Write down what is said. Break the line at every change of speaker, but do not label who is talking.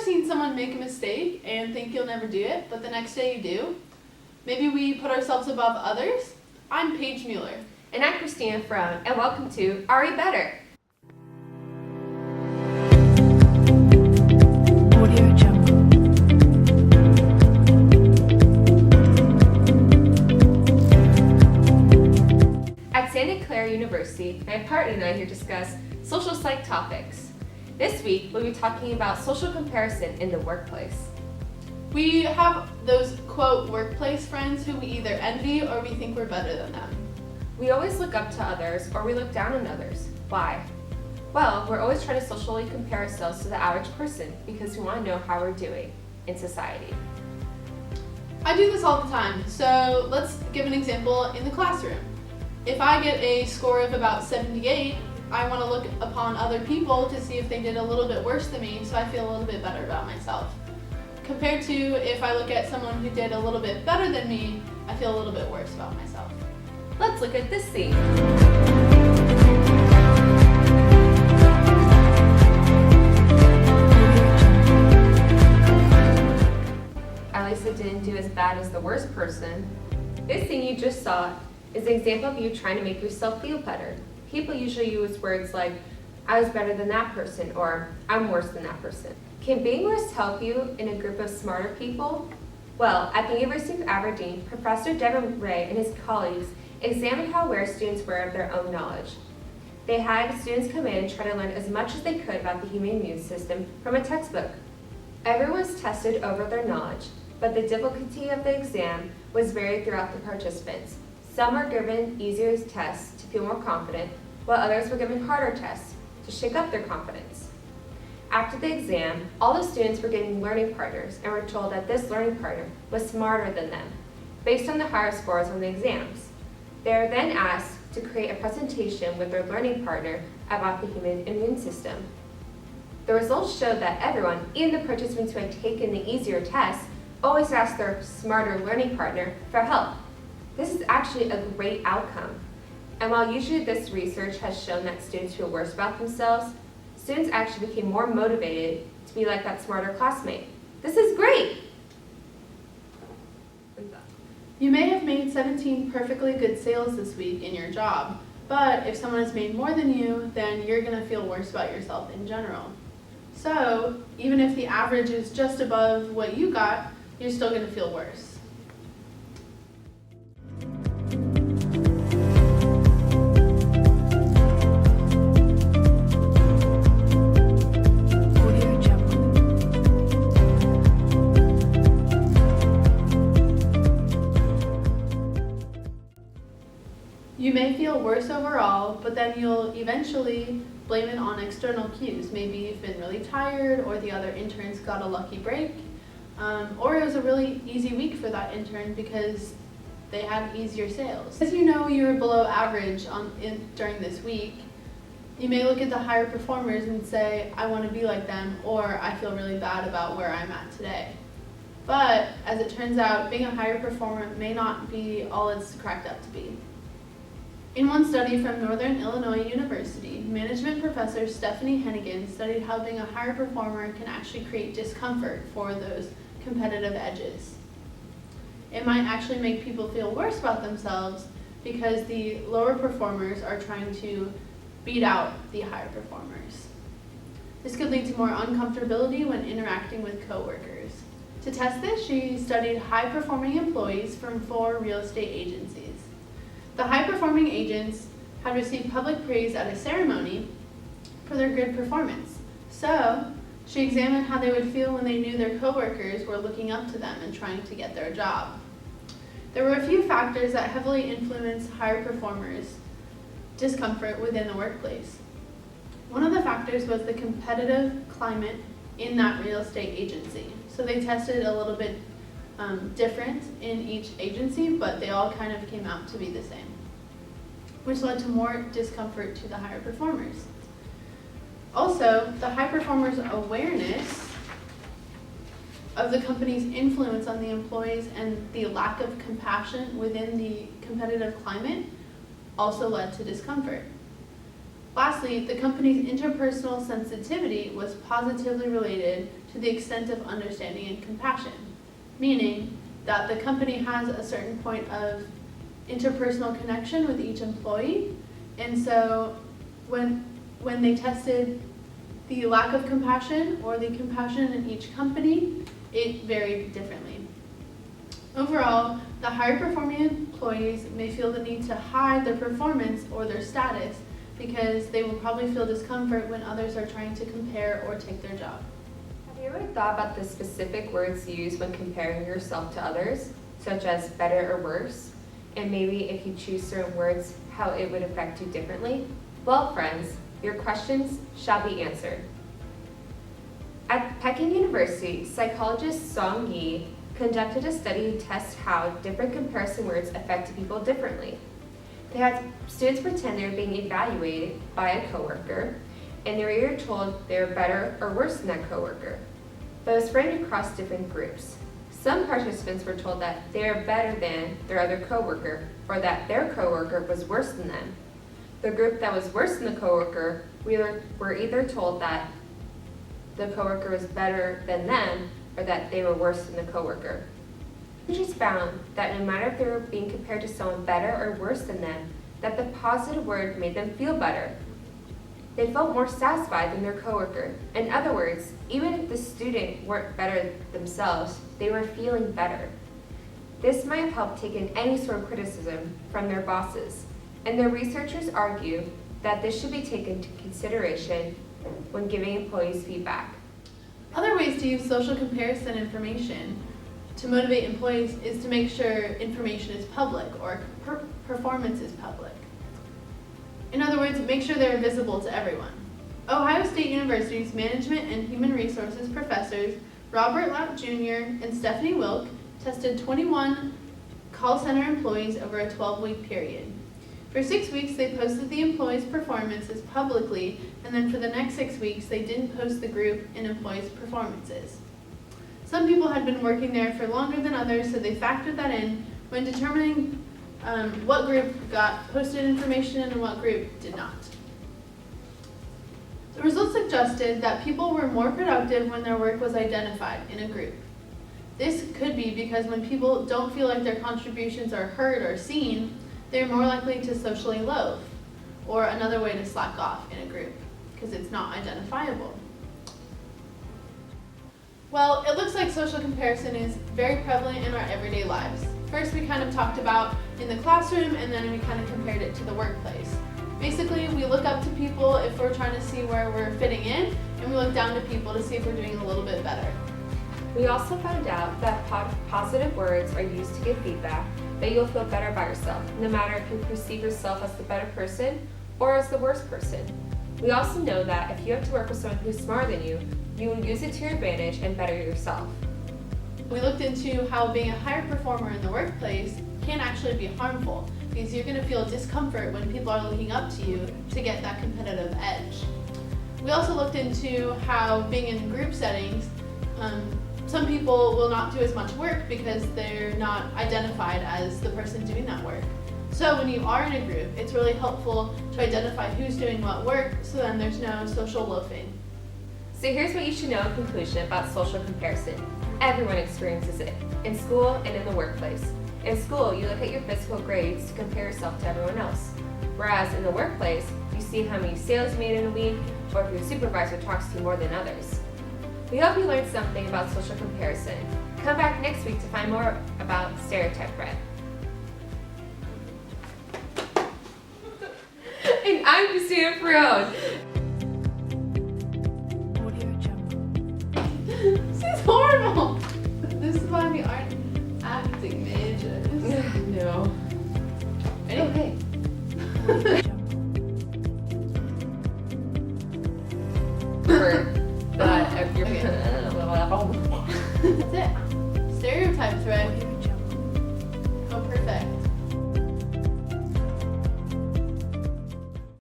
seen someone make a mistake and think you'll never do it, but the next day you do? Maybe we put ourselves above others? I'm Paige Mueller.
And I'm Christina Ferone, and welcome to Are We Better? At Santa Clara University, my partner and I here discuss social psych topics. This week, we'll be talking about social comparison in the workplace.
We have those, quote, workplace friends who we either envy or we think we're better than them.
We always look up to others or we look down on others. Why? Well, we're always trying to socially compare ourselves to the average person because we want to know how we're doing in society.
I do this all the time, so let's give an example in the classroom. If I get a score of about 78, I want to look upon other people to see if they did a little bit worse than me, so I feel a little bit better about myself. Compared to if I look at someone who did a little bit better than me, I feel a little bit worse about myself.
Let's look at this scene. At least it didn't do as bad as the worst person. This scene you just saw is an example of you trying to make yourself feel better. People usually use words like, I was better than that person, or I'm worse than that person. Can being worse help you in a group of smarter people? Well, at the University of Aberdeen, Professor Devin Ray and his colleagues examined how aware students were of their own knowledge. They had students come in and try to learn as much as they could about the human immune system from a textbook. Everyone was tested over their knowledge, but the difficulty of the exam was varied throughout the participants. Some were given easier tests to feel more confident, while others were given harder tests to shake up their confidence. After the exam, all the students were given learning partners and were told that this learning partner was smarter than them, based on the higher scores on the exams. They are then asked to create a presentation with their learning partner about the human immune system. The results showed that everyone, even the participants who had taken the easier tests, always asked their smarter learning partner for help. This is actually a great outcome. And while usually this research has shown that students feel worse about themselves, students actually became more motivated to be like that smarter classmate. This is great!
You may have made 17 perfectly good sales this week in your job, but if someone has made more than you, then you're going to feel worse about yourself in general. So, even if the average is just above what you got, you're still going to feel worse. You may feel worse overall, but then you'll eventually blame it on external cues. Maybe you've been really tired, or the other interns got a lucky break, or it was a really easy week for that intern because they had easier sales. As you know you're below average during this week, you may look at the higher performers and say, I want to be like them, or I feel really bad about where I'm at today. But as it turns out, being a higher performer may not be all it's cracked up to be. In one study from Northern Illinois University, management professor Stephanie Hennigan studied how being a higher performer can actually create discomfort for those competitive edges. It might actually make people feel worse about themselves because the lower performers are trying to beat out the higher performers. This could lead to more uncomfortability when interacting with coworkers. To test this, she studied high-performing employees from 4 real estate agencies. The high-performing agents had received public praise at a ceremony for their good performance. So, she examined how they would feel when they knew their coworkers were looking up to them and trying to get their job. There were a few factors that heavily influenced higher performers' discomfort within the workplace. One of the factors was the competitive climate in that real estate agency. So they tested a little bit different in each agency, but they all kind of came out to be the same, which led to more discomfort to the higher performers. Also, the high performers' awareness of the company's influence on the employees and the lack of compassion within the competitive climate also led to discomfort. Lastly, the company's interpersonal sensitivity was positively related to the extent of understanding and compassion, meaning that the company has a certain point of interpersonal connection with each employee, and so when they tested the lack of compassion or the compassion in each company, it varied differently. Overall, the higher performing employees may feel the need to hide their performance or their status because they will probably feel discomfort when others are trying to compare or take their job.
Have you ever thought about the specific words used when comparing yourself to others, such as better or worse? And maybe if you choose certain words, how it would affect you differently? Well, friends, your questions shall be answered. At Peking University, psychologist Song Yi conducted a study to test how different comparison words affect people differently. They had students pretend they were being evaluated by a coworker, and they were either told they were better or worse than that coworker. But it was spread across different groups. Some participants were told that they were better than their other coworker, or that their coworker was worse than them. The group that was worse than the coworker were either told that the coworker was better than them, or that they were worse than the coworker. Researchers found that no matter if they were being compared to someone better or worse than them, that the positive word made them feel better. They felt more satisfied than their coworker. In other words, even if the student weren't better themselves, they were feeling better. This might have helped take in any sort of criticism from their bosses, and the researchers argue that this should be taken into consideration when giving employees feedback.
Other ways to use social comparison information to motivate employees is to make sure information is public or performance is public. In other words, make sure they're visible to everyone. Ohio State University's Management and Human Resources professors Robert Lapp Jr. and Stephanie Wilk tested 21 call center employees over a 12-week period. For 6 weeks, they posted the employees' performances publicly, and then for the next 6 weeks, they didn't post the group and employees' performances. Some people had been working there for longer than others, so they factored that in when determining what group got posted information and what group did not. The results suggested that people were more productive when their work was identified in a group. This could be because when people don't feel like their contributions are heard or seen, they're more likely to socially loaf, or another way to slack off in a group, because it's not identifiable. Well, it looks like social comparison is very prevalent in our everyday lives. First, we kind of talked about in the classroom, and then we kind of compared it to the workplace. Basically, we look up to people if we're trying to see where we're fitting in, and we look down to people to see if we're doing a little bit better.
We also found out that positive words are used to give feedback, that you'll feel better about yourself, no matter if you perceive yourself as the better person or as the worst person. We also know that if you have to work with someone who's smarter than you, you will use it to your advantage and better yourself.
We looked into how being a higher performer in the workplace can actually be harmful, because you're going to feel discomfort when people are looking up to you to get that competitive edge. We also looked into how being in group settings, some people will not do as much work because they're not identified as the person doing that work. So when you are in a group, it's really helpful to identify who's doing what work, so then there's no social loafing.
So here's what you should know in conclusion about social comparison. Everyone experiences it, in school and in the workplace. In school, you look at your physical grades to compare yourself to everyone else. Whereas in the workplace, you see how many sales you made in a week, or if your supervisor talks to you more than others. We hope you learned something about social comparison. Come back next week to find more about stereotype bread. And I'm Christina Ferrone.
This is horrible! This is why we aren't acting majors.
No.
Ready?
Okay. That you're
That's it. Stereotype thread. Oh, perfect.